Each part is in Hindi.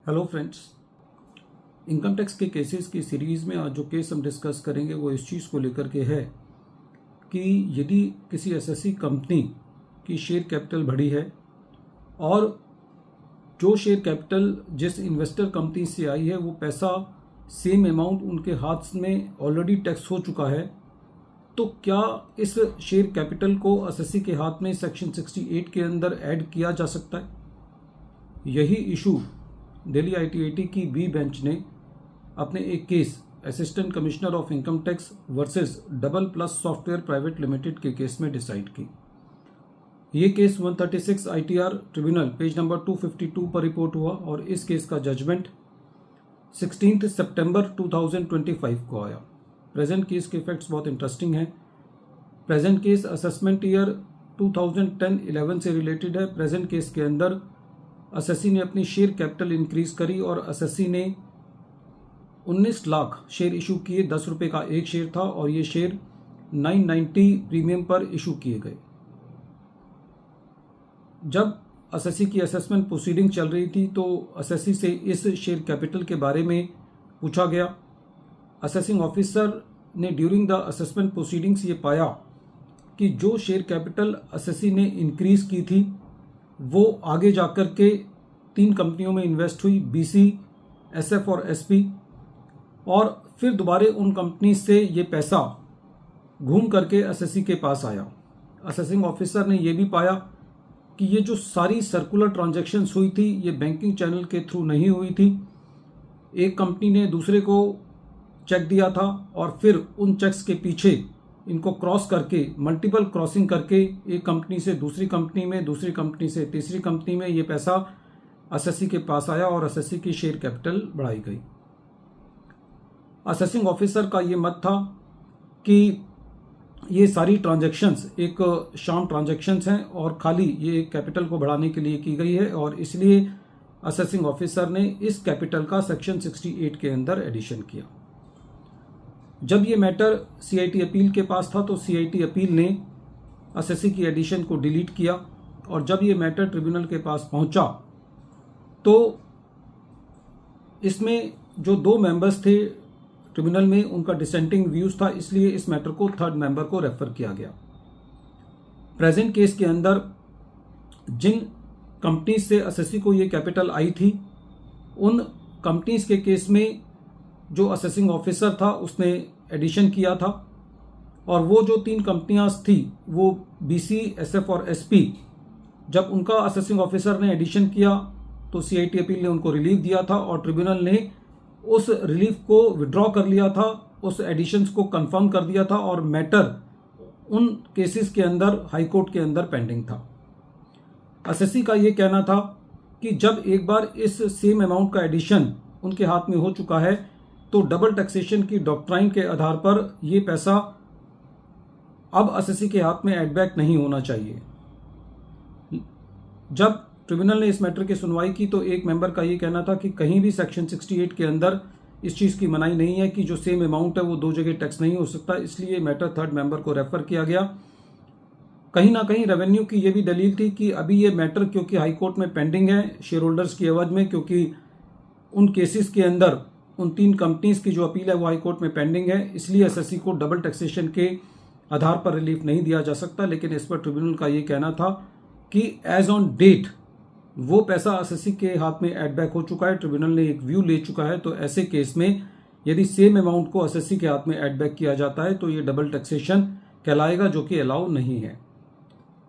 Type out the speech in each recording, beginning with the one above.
हेलो फ्रेंड्स, इनकम टैक्स के केसेस की सीरीज़ में आज जो केस हम डिस्कस करेंगे वो इस चीज़ को लेकर के है कि यदि किसी एसएससी कंपनी की शेयर कैपिटल बढ़ी है और जो शेयर कैपिटल जिस इन्वेस्टर कंपनी से आई है वो पैसा सेम अमाउंट उनके हाथ में ऑलरेडी टैक्स हो चुका है, तो क्या इस शेयर कैपिटल को एसएससी के हाथ में सेक्शन 68 के अंदर ऐड किया जा सकता है? यही इशू दिल्ली आईटीआईटी की बी बेंच ने अपने एक case assistant commissioner of income tax versus double plus software private limited के केस में डिसाइड की। ये case 136 ITR tribunal page number 252 पर रिपोर्ट हुआ और इस केस का जजमेंट 16 सितंबर 2025 को आया। प्रेजेंट केस के फैक्ट्स बहुत इंटरेस्टिंग हैं। प्रेजेंट केस असेसमेंट ईयर 2010-11 से रिलेटेड है। प्रेजेंट केस के अंदर एसएससी ने अपनी शेयर कैपिटल इंक्रीज करी और एसएससी ने 19 लाख शेयर इशू किए। 10 रुपये का एक शेयर था और ये शेयर 990 प्रीमियम पर इशू किए गए। जब एसएससी की असेसमेंट प्रोसीडिंग चल रही थी तो एसएससी से इस शेयर कैपिटल के बारे में पूछा गया। असेसिंग ऑफिसर ने ड्यूरिंग द असेसमेंट प्रोसीडिंग्स ये पाया कि जो शेयर कैपिटल एसएससी ने इंक्रीज की थी वो आगे जाकर के 3 कंपनियों में इन्वेस्ट हुई, बीसी, एसएफ और एसपी, और फिर दोबारा उन कंपनी से ये पैसा घूम करके एसएससी के पास आया। असेसिंग ऑफिसर ने यह भी पाया कि ये जो सारी सर्कुलर ट्रांजैक्शंस हुई थी ये बैंकिंग चैनल के थ्रू नहीं हुई थी। एक कंपनी ने दूसरे को चेक दिया था और फिर उन चेक्स के पीछे इनको क्रॉस करके, मल्टीपल क्रॉसिंग करके एक कंपनी से दूसरी कंपनी में, दूसरी कंपनी से तीसरी कंपनी में ये पैसा एसएससी के पास आया और एसएससी की शेयर कैपिटल बढ़ाई गई। असेसिंग ऑफिसर का ये मत था कि ये सारी ट्रांजैक्शंस एक शाम ट्रांजैक्शंस हैं और खाली ये कैपिटल को बढ़ाने के लिए की गई है और इसलिए असेसिंग ऑफिसर ने इस कैपिटल का सेक्शन 68 के अंदर एडिशन किया। जब ये मैटर सीआईटी अपील के पास था तो सीआईटी अपील ने एसएससी की एडिशन को डिलीट किया और जब ये मैटर ट्रिब्यूनल के पास पहुंचा तो इसमें जो 2 मेंबर्स थे ट्रिब्यूनल में उनका डिसेंटिंग व्यूज था, इसलिए इस मैटर को 3rd मेंबर को रेफर किया गया। प्रेजेंट केस के अंदर जिन कंपनीज से एसएससी को ये कैपिटल आई थी उन कंपनीज के केस में जो असेसिंग ऑफिसर था उसने एडिशन किया था और वो जो 3 कंपनियां थी वो बीसी, एसएफ और एसपी, जब उनका असेसिंग ऑफिसर ने एडिशन किया तो सीआईटी अपील ने उनको रिलीफ दिया था और ट्रिब्यूनल ने उस रिलीफ को विड्रॉ कर लिया था, उस एडिशंस को कंफर्म कर दिया था और मैटर उन केसेस के अंदर हाई कोर्ट के अंदर पेंडिंग था। एसएससी का ये कहना था कि जब एक बार इस सेम अमाउंट का एडिशन उनके हाथ में हो चुका है तो डबल टैक्सेशन की डॉक्ट्राइन के आधार पर यह पैसा अब एसएससी के हाथ में एडबैक नहीं होना चाहिए। जब ट्रिब्यूनल ने इस मैटर की सुनवाई की तो एक मेंबर का यह कहना था कि कहीं भी सेक्शन 68 के अंदर इस चीज़ की मनाही नहीं है कि जो सेम अमाउंट है वो 2 जगह टैक्स नहीं हो सकता, इसलिए मैटर 3rd मेंबर को रेफर किया गया। कहीं ना कहीं रेवेन्यू की यह भी दलील थी कि अभी ये मैटर क्योंकि हाई कोर्ट में पेंडिंग है शेयर होल्डर्स की एवज में, क्योंकि उन केसेस के अंदर उन 3 कंपनीज की जो अपील है वो हाई कोर्ट में पेंडिंग है, इसलिए एसएससी को डबल टैक्सेशन के आधार पर रिलीफ नहीं दिया जा सकता। लेकिन इस पर ट्रिब्यूनल का ये कहना था कि एज ऑन डेट वो पैसा एसएससी के हाथ में एडबैक हो चुका है, ट्रिब्यूनल ने एक व्यू ले चुका है, तो ऐसे केस में यदि सेम अमाउंट को एसएससी के हाथ में एडबैक किया जाता है तो ये डबल टैक्सेशन कहलाएगा, जो कि अलाउ नहीं है।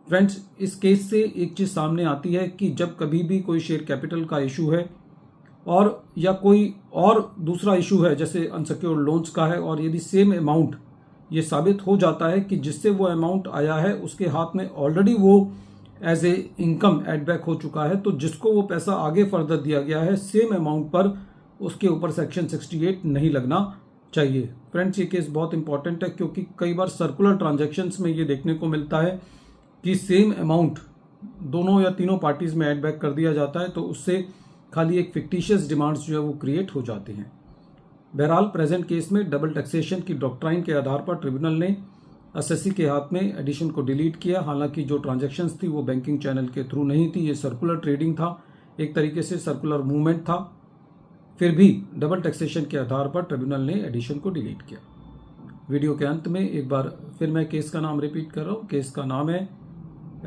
फ्रेंड्स, इस केस से एक चीज़ सामने आती है कि जब कभी भी कोई शेयर कैपिटल का इशू है और या कोई और दूसरा इशू है जैसे अनसिक्योर्ड लोन्स का है और यदि सेम अमाउंट ये साबित हो जाता है कि जिससे वो अमाउंट आया है उसके हाथ में ऑलरेडी वो एज ए इनकम एडबैक हो चुका है, तो जिसको वो पैसा आगे फर्दर दिया गया है सेम अमाउंट पर उसके ऊपर सेक्शन 68 नहीं लगना चाहिए। फ्रेंड्स, ये केस बहुत इंपॉर्टेंट है क्योंकि कई बार सर्कुलर ट्रांजैक्शंस में ये देखने को मिलता है कि सेम अमाउंट दोनों या तीनों पार्टीज में एडबैक कर दिया जाता है, तो उससे खाली एक फिक्टिशियस डिमांड्स जो है वो क्रिएट हो जाते हैं। बहरहाल प्रेजेंट केस में डबल टैक्सेशन की डॉक्ट्राइन के आधार पर ट्रिब्यूनल ने एसएससी के हाथ में एडिशन को डिलीट किया। हालांकि जो ट्रांजैक्शंस थी वो बैंकिंग चैनल के थ्रू नहीं थी, ये सर्कुलर ट्रेडिंग था, एक तरीके से सर्कुलर मूवमेंट था फिर भी डबल टैक्सेशन के आधार पर ट्रिब्यूनल ने एडिशन को डिलीट किया। वीडियो के अंत में एक बार फिर मैं केस का नाम रिपीट कर रहा हूँ। केस का नाम है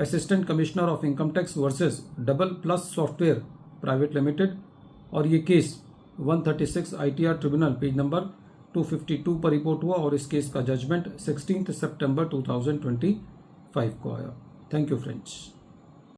assistant commissioner of income tax versus double plus software private limited, और ये case 136 ITR tribunal page number 252 पर रिपोर्ट हुआ और इस केस का जजमेंट 16 सितंबर 2025 को आया। Thank you friends.